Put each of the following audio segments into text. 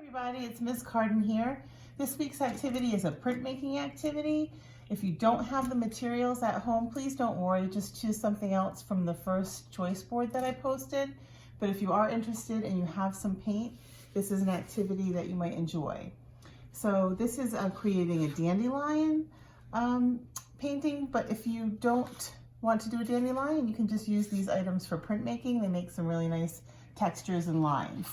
Everybody, it's Ms. Carden here. This week's activity is a printmaking activity. If you don't have the materials at home, please don't worry, just choose something else from the first choice board that I posted. But if you are interested and you have some paint, this is an activity that you might enjoy. So this is creating a dandelion painting, but if you don't want to do a dandelion, you can just use these items for printmaking. They make some really nice textures and lines.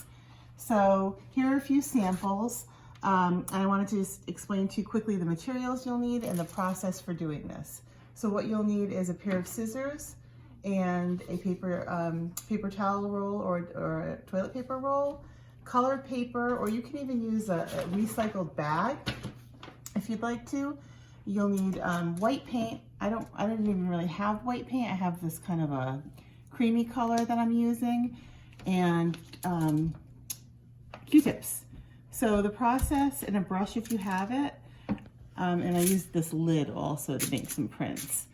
So here are a few samples, and I wanted to just explain to you quickly the materials you'll need and the process for doing this. So what you'll need is a pair of scissors and a paper towel roll or a toilet paper roll, colored paper, or you can even use a recycled bag if you'd like to. You'll need white paint. I didn't even really have white paint. I have this kind of a creamy color that I'm using, and Q-tips. So the process, and a brush if you have it, and I used this lid also to make some prints.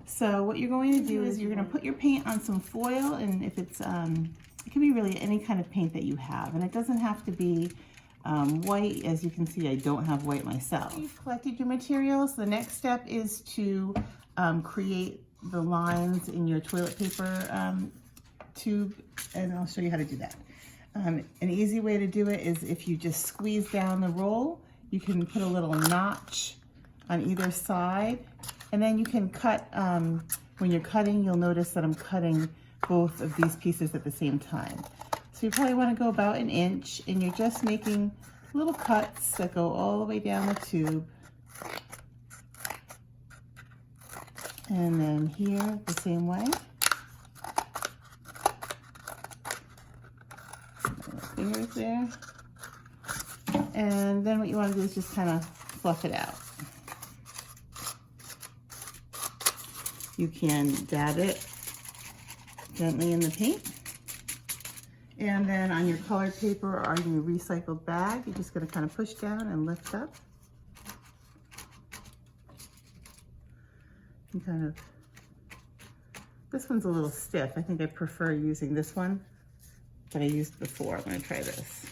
So what you're going to do is you're going to put your paint on some foil, and if it's, it can be really any kind of paint that you have, and it doesn't have to be white. As you can see, I don't have white myself. You've collected your materials. The next step is to create the lines in your toilet paper tube, and I'll show you how to do that. An easy way to do it is if you just squeeze down the roll, you can put a little notch on either side, and then you can cut, when you're cutting, you'll notice that I'm cutting both of these pieces at the same time. So you probably want to go about 1 inch, and you're just making little cuts that go all the way down the tube. And then here, the same way. Fingers there. And then what you want to do is just kind of fluff it out. You can dab it gently in the paint. And then on your colored paper or your recycled bag, you're just going to kind of push down and lift up. And kind of, this one's a little stiff. I think I prefer using this one that I used before. I'm going to try this.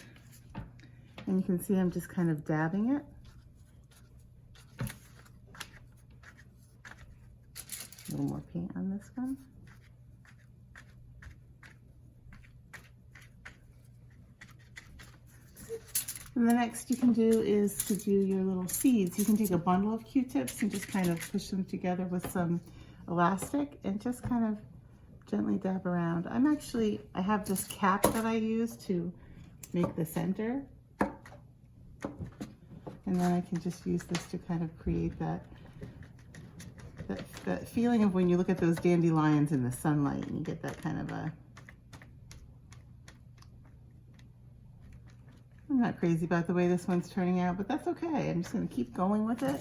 And you can see I'm just kind of dabbing it. A little more paint on this one. And the next you can do is to do your little seeds. You can take a bundle of Q-tips and just kind of push them together with some elastic and just kind of gently dab around. I have this cap that I use to make the center. And then I can just use this to kind of create that feeling of when you look at those dandelions in the sunlight and you get that kind of a, I'm not crazy about the way this one's turning out, but that's okay. I'm just going to keep going with it.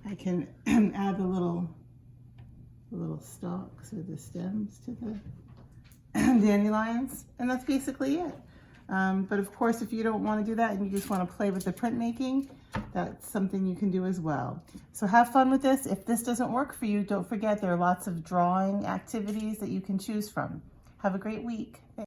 I can add the little stalks or the stems to the dandelions, and that's basically it. But of course, if you don't want to do that and you just want to play with the printmaking, that's something you can do as well. So have fun with this. If this doesn't work for you, don't forget there are lots of drawing activities that you can choose from. Have a great week.